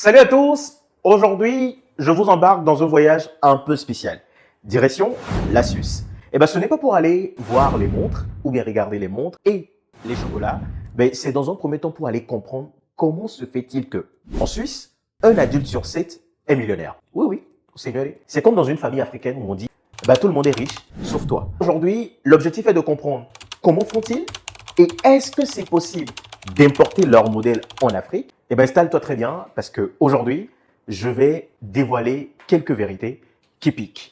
Salut à tous. Aujourd'hui, je vous embarque dans un voyage un peu spécial. Direction la Suisse. Ce n'est pas pour aller voir les montres ou bien regarder les montres et les chocolats. C'est dans un premier temps pour aller comprendre comment se fait-il que, en Suisse, un adulte sur 7 est millionnaire. Oui, seigneur. C'est comme dans une famille africaine où on dit, tout le monde est riche, sauf toi. Aujourd'hui, l'objectif est de comprendre comment font-ils et est-ce que c'est possible d'importer leur modèle en Afrique. Installe-toi très bien parce que aujourd'hui, je vais dévoiler quelques vérités qui piquent.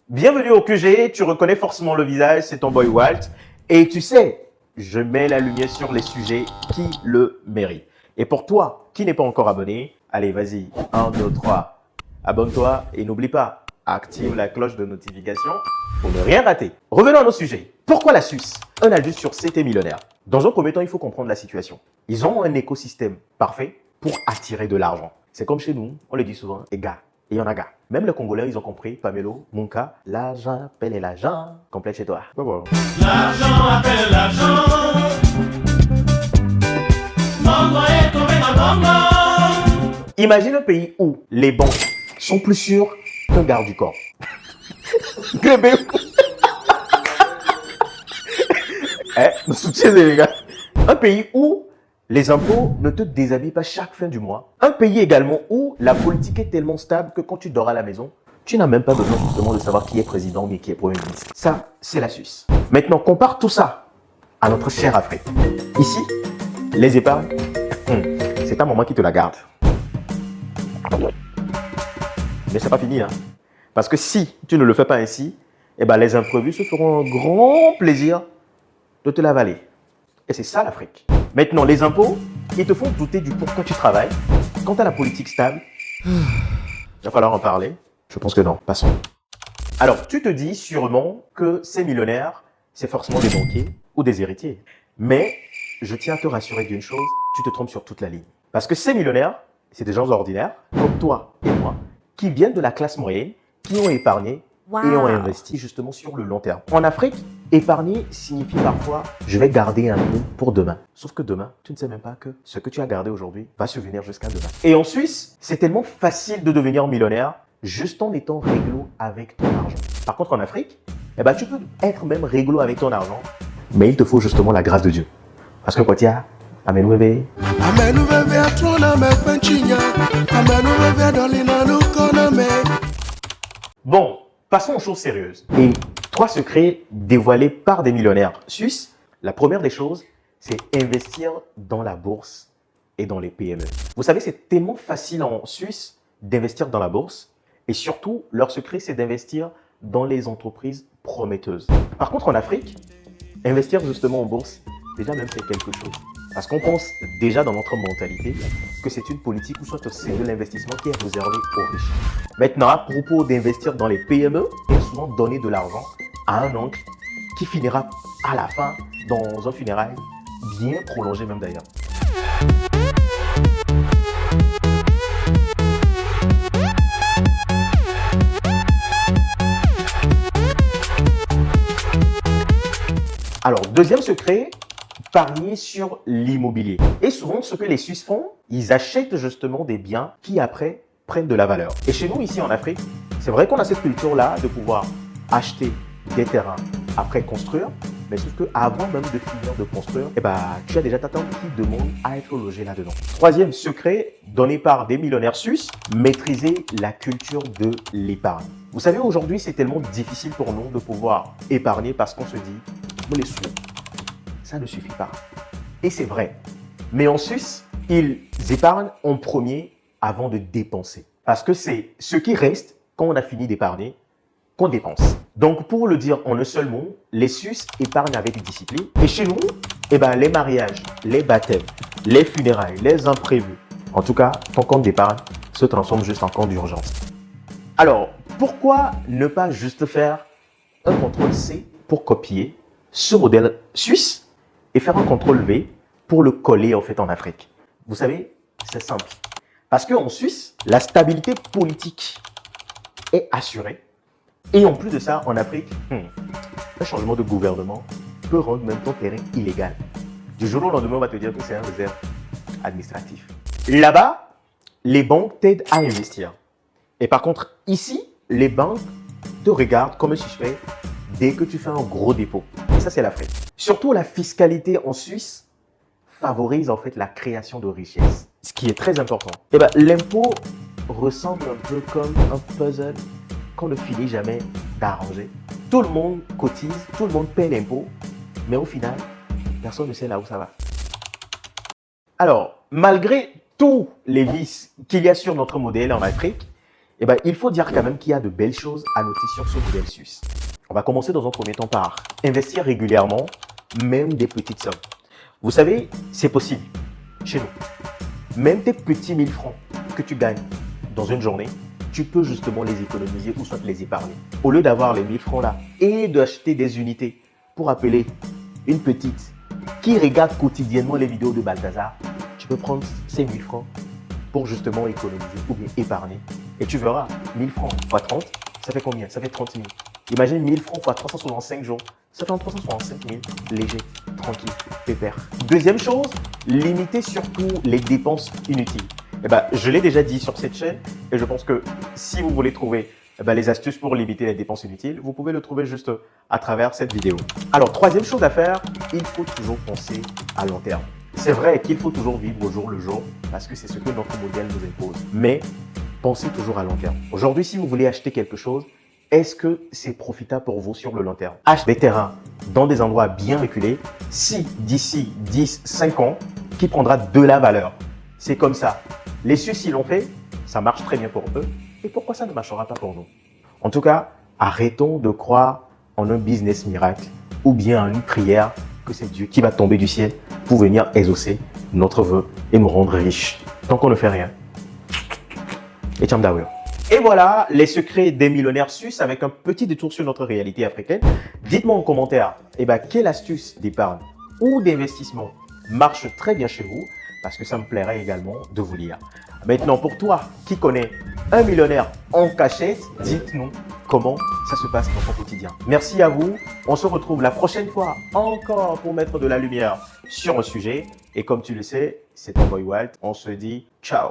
Bienvenue au QG, tu reconnais forcément le visage, c'est ton boy Walt. Et tu sais, je mets la lumière sur les sujets qui le méritent. Et pour toi qui n'es pas encore abonné, allez vas-y, 1, 2, 3, abonne-toi et n'oublie pas, active la cloche de notification pour ne rien rater. Revenons à nos sujets. Pourquoi la Suisse? Un adulte sur 7 est millionnaire. Dans un premier temps, il faut comprendre la situation. Ils ont un écosystème parfait pour attirer de l'argent. C'est comme chez nous, on le dit souvent, et gars, et il y en a gars. Même les Congolais, ils ont compris, Pamelo, mon cas, l'argent appelle l'argent. Complète chez toi. L'argent appelle l'argent. Mongo est tombé dans Mongo. Imagine un pays où les banques sont plus sûres qu'un garde du corps. Nous soutiens les gars. Un pays où les impôts ne te déshabillent pas chaque fin du mois. Un pays également où la politique est tellement stable que quand tu dors à la maison, tu n'as même pas besoin justement de savoir qui est président mais qui est premier ministre. Ça, c'est la Suisse. Maintenant, compare tout ça à notre chère Afrique. Ici, les épargnes, c'est ta maman qui te la garde. Mais c'est pas fini, hein. Parce que si tu ne le fais pas ainsi, les imprévus se feront un grand plaisir de te l'avaler. Et c'est ça l'Afrique. Maintenant, les impôts, ils te font douter du pourquoi tu travailles. Quant à la politique stable, il va falloir en parler. Je pense que non. Passons. Alors, tu te dis sûrement que ces millionnaires, c'est forcément des banquiers ou des héritiers. Mais je tiens à te rassurer d'une chose, tu te trompes sur toute la ligne. Parce que ces millionnaires, c'est des gens ordinaires, comme toi et moi, qui viennent de la classe moyenne, qui ont épargné et ont investi justement sur le long terme. En Afrique, épargner signifie parfois « je vais garder un peu pour demain ». Sauf que demain, tu ne sais même pas que ce que tu as gardé aujourd'hui va survenir jusqu'à demain. Et en Suisse, c'est tellement facile de devenir millionnaire juste en étant réglo avec ton argent. Par contre, en Afrique, tu peux être même réglo avec ton argent, mais il te faut justement la grâce de Dieu. Parce que quand il y a Amen bébé. Bon, passons aux choses sérieuses. Et 3 secrets dévoilés par des millionnaires suisses. La première des choses, c'est investir dans la bourse et dans les PME. Vous savez, c'est tellement facile en Suisse d'investir dans la bourse. Et surtout, leur secret, c'est d'investir dans les entreprises prometteuses. Par contre, en Afrique, investir justement en bourse, déjà même c'est quelque chose. Parce qu'on pense déjà dans notre mentalité que c'est une politique où soit c'est de l'investissement qui est réservé aux riches. Maintenant, à propos d'investir dans les PME, il y a souvent donner de l'argent à un oncle qui finira à la fin dans un funérail bien prolongé même d'ailleurs. Alors, deuxième secret, parier sur l'immobilier. Et souvent, ce que les Suisses font, ils achètent justement des biens qui après prennent de la valeur. Et chez nous, ici en Afrique, c'est vrai qu'on a cette culture-là de pouvoir acheter des terrains après construire, mais sauf qu'avant même de finir de construire, tu as déjà ta tante qui demande à être logé là-dedans. Troisième secret, donné par des millionnaires suisses, maîtriser la culture de l'épargne. Vous savez, aujourd'hui, c'est tellement difficile pour nous de pouvoir épargner parce qu'on se dit, les sous, ça ne suffit pas. Et c'est vrai. Mais en Suisse, ils épargnent en premier avant de dépenser. Parce que c'est ce qui reste quand on a fini d'épargner qu'on dépense. Donc, pour le dire en un seul mot, les Suisses épargnent avec discipline. Et chez nous, les mariages, les baptêmes, les funérailles, les imprévus, en tout cas, ton compte d'épargne se transforme juste en compte d'urgence. Alors, pourquoi ne pas juste faire un CTRL-C pour copier ce modèle suisse et faire un CTRL-V pour le coller en fait en Afrique? Vous savez, c'est simple. Parce qu'en Suisse, la stabilité politique est assurée. Et en plus de ça, en Afrique, un changement de gouvernement peut rendre même ton terrain illégal. Du jour au lendemain, on va te dire que c'est un réserve administratif. Là-bas, les banques t'aident à investir. Et par contre, ici, les banques te regardent comme un suspect dès que tu fais un gros dépôt. Et ça, c'est l'Afrique. Surtout, la fiscalité en Suisse favorise en fait la création de richesses. Ce qui est très important. Et ben, l'impôt ressemble un peu comme un puzzle qu'on ne finit jamais d'arranger. Tout le monde cotise, tout le monde paie l'impôt, mais au final, personne ne sait là où ça va. Alors, malgré tous les vices qu'il y a sur notre modèle en Afrique, eh ben, il faut dire quand même qu'il y a de belles choses à noter sur ce modèle suisse. On va commencer dans un premier temps par investir régulièrement, même des petites sommes. Vous savez, c'est possible chez nous. Même tes petits 1000 francs que tu gagnes dans une journée, tu peux justement les économiser ou soit les épargner. Au lieu d'avoir les 1000 francs là et d'acheter des unités pour appeler une petite qui regarde quotidiennement les vidéos de Balthazar, tu peux prendre ces 1000 francs pour justement économiser ou bien épargner. Et tu verras, 1000 francs x 30, ça fait combien? Ça fait 30 000. Imagine 1000 francs x 365 jours, ça fait 365 000, léger, tranquille, pépère. Deuxième chose, limiter surtout les dépenses inutiles. Eh ben, je l'ai déjà dit sur cette chaîne et je pense que si vous voulez trouver les astuces pour limiter les dépenses inutiles, vous pouvez le trouver juste à travers cette vidéo. Alors, troisième chose à faire, il faut toujours penser à long terme. C'est vrai qu'il faut toujours vivre au jour le jour parce que c'est ce que notre modèle nous impose. Mais pensez toujours à long terme. Aujourd'hui, si vous voulez acheter quelque chose, est-ce que c'est profitable pour vous sur le long terme? Achetez des terrains dans des endroits bien reculés, si d'ici 10, 5 ans, qui prendra de la valeur. C'est comme ça. Les Suisses, ils l'ont fait, ça marche très bien pour eux. Et pourquoi ça ne marchera pas pour nous? En tout cas, arrêtons de croire en un business miracle ou bien en une prière que c'est Dieu qui va tomber du ciel pour venir exaucer notre vœu et nous rendre riches. Tant qu'on ne fait rien. Et Tchamdaouyo. Et voilà les secrets des millionnaires suisses avec un petit détour sur notre réalité africaine. Dites-moi en commentaire, quelle astuce d'épargne ou d'investissement marche très bien chez vous, parce que ça me plairait également de vous lire. Maintenant, pour toi qui connais un millionnaire en cachette, dites-nous comment ça se passe dans son quotidien. Merci à vous. On se retrouve la prochaine fois encore pour mettre de la lumière sur un sujet. Et comme tu le sais, c'est ton boy Walt. On se dit ciao.